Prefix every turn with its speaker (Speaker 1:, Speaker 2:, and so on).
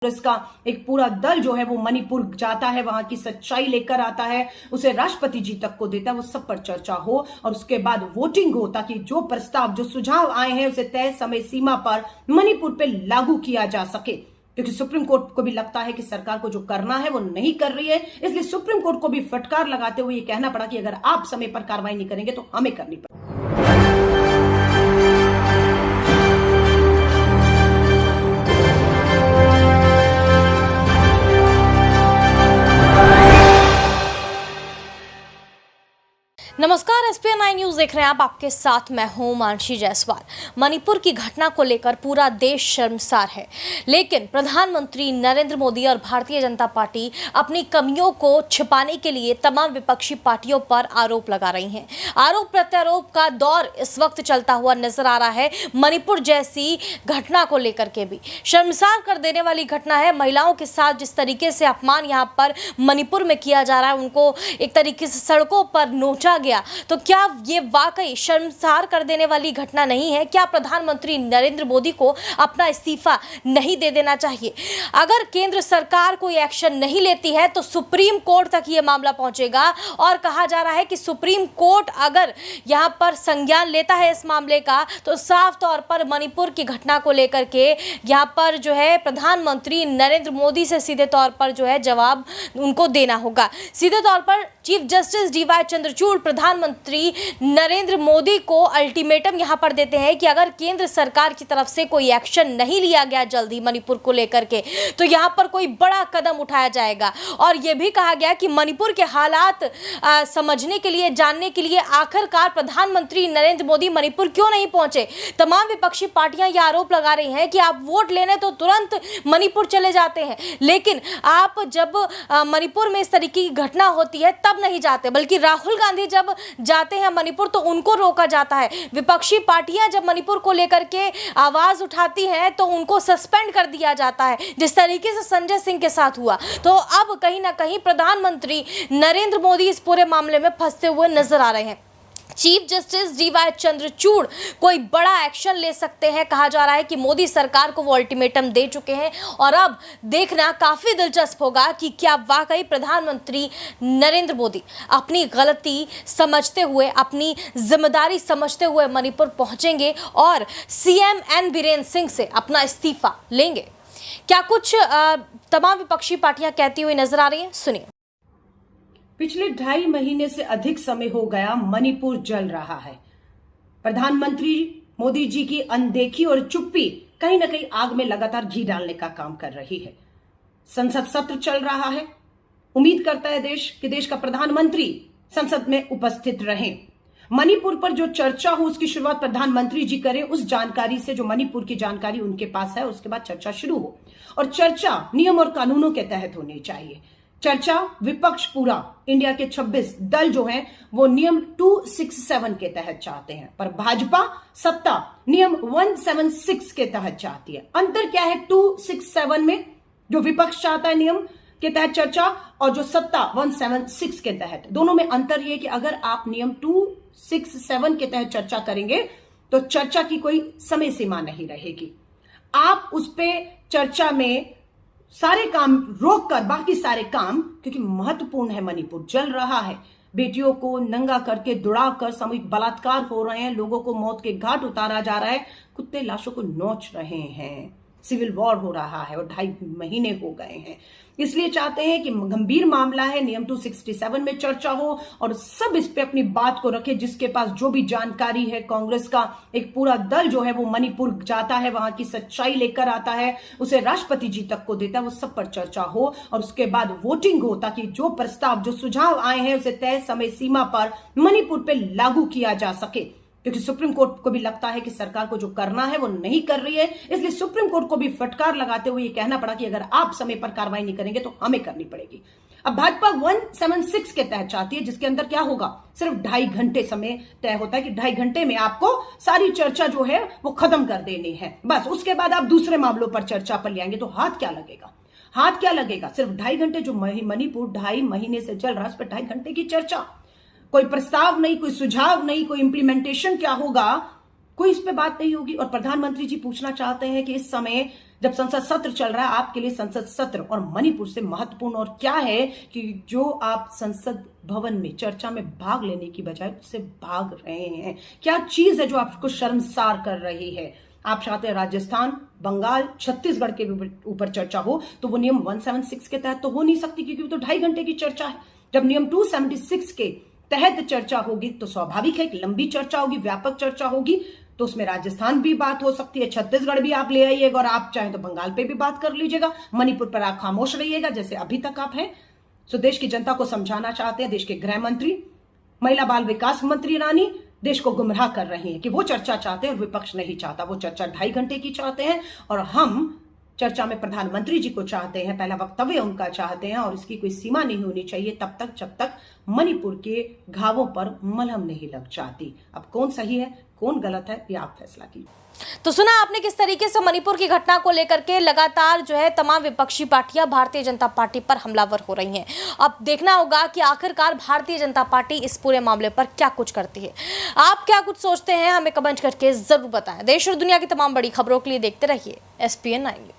Speaker 1: इसका एक पूरा दल जो है वो मणिपुर जाता है, वहां की सच्चाई लेकर आता है, उसे राष्ट्रपति जी तक को देता है, वो सब पर चर्चा हो और उसके बाद वोटिंग हो, ताकि जो प्रस्ताव जो सुझाव आए हैं उसे तय समय सीमा पर मणिपुर पे लागू किया जा सके। क्योंकि सुप्रीम कोर्ट को भी लगता है कि सरकार को जो करना है वो नहीं कर रही है, इसलिए सुप्रीम कोर्ट को भी फटकार लगाते हुए ये कहना पड़ा कि अगर आप समय पर कार्रवाई नहीं करेंगे तो हमें करनी पड़ेगी।
Speaker 2: नमस्कार, एसपीएन 9 न्यूज देख रहे हैं आप। आपके साथ मैं हूं मानसी जायसवाल। मणिपुर की घटना को लेकर पूरा देश शर्मसार है, लेकिन प्रधानमंत्री नरेंद्र मोदी और भारतीय जनता पार्टी अपनी कमियों को छिपाने के लिए तमाम विपक्षी पार्टियों पर आरोप लगा रही हैं। आरोप प्रत्यारोप का दौर इस वक्त चलता हुआ नजर आ रहा है। मणिपुर जैसी घटना को लेकर के भी शर्मसार कर देने वाली घटना है। महिलाओं के साथ जिस तरीके से अपमान यहाँ पर मणिपुर में किया जा रहा है, उनको एक तरीके से सड़कों पर नोचा गया, तो क्या ये वाकई शर्मसार कर देने वाली घटना नहीं है? क्या प्रधानमंत्री नरेंद्र मोदी को अपना इस्तीफा नहीं दे देना चाहिए? अगर केंद्र सरकार कोई एक्शन नहीं लेती है तो सुप्रीम कोर्ट तक ये मामला पहुंचेगा और कहा जा रहा है कि सुप्रीम कोर्ट अगर यहां पर संज्ञान लेता है इस मामले का, तो साफ तौर पर मणिपुर की घटना को लेकर के यहां पर जो है प्रधानमंत्री नरेंद्र मोदी से सीधे तौर पर जो है जवाब उनको देना होगा। सीधे तौर पर चीफ जस्टिस डीवाई चंद्रचूड़ प्रधानमंत्री नरेंद्र मोदी को अल्टीमेटम यहां पर देते हैं कि अगर केंद्र सरकार की तरफ से कोई एक्शन नहीं लिया गया जल्दी मणिपुर को लेकर के, तो यहां पर कोई बड़ा कदम उठाया जाएगा। और यह भी कहा गया कि मणिपुर के हालात समझने के लिए, जानने के लिए आखिरकार प्रधानमंत्री नरेंद्र मोदी मणिपुर क्यों नहीं पहुंचे। तमाम विपक्षी पार्टियां यह आरोप लगा रही हैं कि आप वोट लेने तो तुरंत मणिपुर चले जाते हैं, लेकिन आप जब मणिपुर में इस तरीके की घटना होती है तब नहीं जाते, बल्कि राहुल गांधी जब जाते हैं मणिपुर तो उनको रोका जाता है। विपक्षी पार्टियां जब मणिपुर को लेकर के आवाज उठाती हैं तो उनको सस्पेंड कर दिया जाता है, जिस तरीके से संजय सिंह के साथ हुआ। तो अब कहीं ना कहीं प्रधानमंत्री नरेंद्र मोदी इस पूरे मामले में फंसते हुए नजर आ रहे हैं। चीफ जस्टिस डीवाई चंद्रचूड़ कोई बड़ा एक्शन ले सकते हैं। कहा जा रहा है कि मोदी सरकार को वो अल्टीमेटम दे चुके हैं और अब देखना काफी दिलचस्प होगा कि क्या वाकई प्रधानमंत्री नरेंद्र मोदी अपनी गलती समझते हुए, अपनी जिम्मेदारी समझते हुए मणिपुर पहुंचेंगे और सीएम एन बीरेन सिंह से अपना इस्तीफा लेंगे। क्या कुछ तमाम विपक्षी पार्टियां कहती हुई नजर आ रही हैं, सुनिए।
Speaker 1: पिछले 2.5 महीने से अधिक समय हो गया मणिपुर जल रहा है। प्रधानमंत्री मोदी जी की अनदेखी और चुप्पी कहीं ना कहीं आग में लगातार घी डालने का काम कर रही है। संसद सत्र चल रहा है। उम्मीद करता है देश कि देश का प्रधानमंत्री संसद में उपस्थित रहे। मणिपुर पर जो चर्चा हो उसकी शुरुआत प्रधानमंत्री जी करें, उस जानकारी से जो मणिपुर की जानकारी उनके पास है, उसके बाद चर्चा शुरू हो। और चर्चा नियम और कानूनों के तहत होनी चाहिए। चर्चा विपक्ष पूरा इंडिया के 26 दल जो हैं वो नियम 267 के तहत चाहते हैं, पर भाजपा सत्ता नियम 176 के तहत चाहती है। अंतर क्या है 267 में, जो विपक्ष चाहता है नियम के तहत चर्चा, और जो सत्ता 176 के तहत, दोनों में अंतर यह कि अगर आप नियम 267 के तहत चर्चा करेंगे तो चर्चा की कोई समय सीमा नहीं रहेगी। आप उस पे चर्चा में सारे काम रोक कर बाकी सारे काम, क्योंकि महत्वपूर्ण है, मणिपुर जल रहा है, बेटियों को नंगा करके दुड़ाकर सामूहिक बलात्कार हो रहे हैं, लोगों को मौत के घाट उतारा जा रहा है, कुत्ते लाशों को नोच रहे हैं, सिविल वॉर हो रहा है और 2.5 महीने हो गए हैं। इसलिए चाहते हैं कि गंभीर मामला है, नियम 267 में चर्चा हो और सब इस पे अपनी बात को रखे। जिसके पास जो भी जानकारी है, कांग्रेस का एक पूरा दल जो है वो मणिपुर जाता है, वहां की सच्चाई लेकर आता है, उसे राष्ट्रपति जी तक को देता है, वो सब पर चर्चा हो और उसके बाद वोटिंग हो, ताकि जो प्रस्ताव जो सुझाव आए हैं उसे तय समय सीमा पर मणिपुर पे लागू किया जा सके। क्योंकि सुप्रीम कोर्ट को भी लगता है कि सरकार को जो करना है वो नहीं कर रही है, इसलिए सुप्रीम कोर्ट को भी फटकार लगाते हुए ये कहना पड़ा कि अगर आप समय पर कार्रवाई नहीं करेंगे तो हमें करनी पड़ेगी। अब भाजपा 176 के तहत चाहती है, जिसके अंदर क्या होगा, सिर्फ 2.5 घंटे समय तय होता है कि 2.5 घंटे में आपको सारी चर्चा जो है वो खत्म कर देनी है। बस उसके बाद आप दूसरे मामलों पर चर्चा पर ले आएंगे तो हाथ क्या लगेगा, हाथ क्या लगेगा। सिर्फ 2.5 घंटे, जो मणिपुर 2.5 महीने से चल रहा है, उस पर 2.5 घंटे की चर्चा, कोई प्रस्ताव नहीं, कोई सुझाव नहीं, कोई इंप्लीमेंटेशन क्या होगा, कोई इस पे बात नहीं होगी। और प्रधानमंत्री जी पूछना चाहते हैं कि इस समय जब संसद सत्र चल रहा है, आपके लिए संसद सत्र और मणिपुर से महत्वपूर्ण और क्या है कि जो आप संसद भवन में चर्चा में भाग लेने की बजाय उससे भाग रहे हैं? क्या चीज है जो आपको शर्मसार कर रही है? आप चाहते हैं राजस्थान, बंगाल, छत्तीसगढ़ के ऊपर चर्चा हो, तो वो नियम 176 के तहत तो हो नहीं सकती, क्योंकि वो तो 2.5 घंटे की चर्चा है। जब नियम 276 के तहत चर्चा होगी तो स्वाभाविक है कि लंबी चर्चा होगी, व्यापक चर्चा होगी, तो उसमें राजस्थान भी बात हो सकती है, छत्तीसगढ़ भी आप ले आइएगा, और आप चाहें तो बंगाल पे भी बात कर लीजिएगा, मणिपुर पर आप खामोश रहिएगा जैसे अभी तक आप हैं। सो देश की जनता को समझाना चाहते हैं, देश के गृह मंत्री, महिला बाल विकास मंत्री रानी देश को गुमराह कर रही हैं कि वो चर्चा चाहते हैं और विपक्ष नहीं चाहता। वो चर्चा 2.5 घंटे की चाहते हैं और हम चर्चा में प्रधानमंत्री जी को चाहते हैं, पहला वक्तव्य उनका चाहते हैं, और इसकी कोई सीमा नहीं होनी चाहिए तब तक जब तक मणिपुर के घावों पर मलहम नहीं लग जाती। अब कौन सही है, कौन गलत है, ये आप फैसला कीजिए।
Speaker 2: तो सुना आपने किस तरीके से मणिपुर की घटना को लेकर के लगातार जो है तमाम विपक्षी पार्टियां भारतीय जनता पार्टी पर हमलावर हो रही हैं। अब देखना होगा कि आखिरकार भारतीय जनता पार्टी इस पूरे मामले पर क्या कुछ करती है। आप क्या कुछ सोचते हैं, हमें कमेंट करके जरूर बताएं। देश और दुनिया की तमाम बड़ी खबरों के लिए देखते रहिए SPN 9 न्यूज़।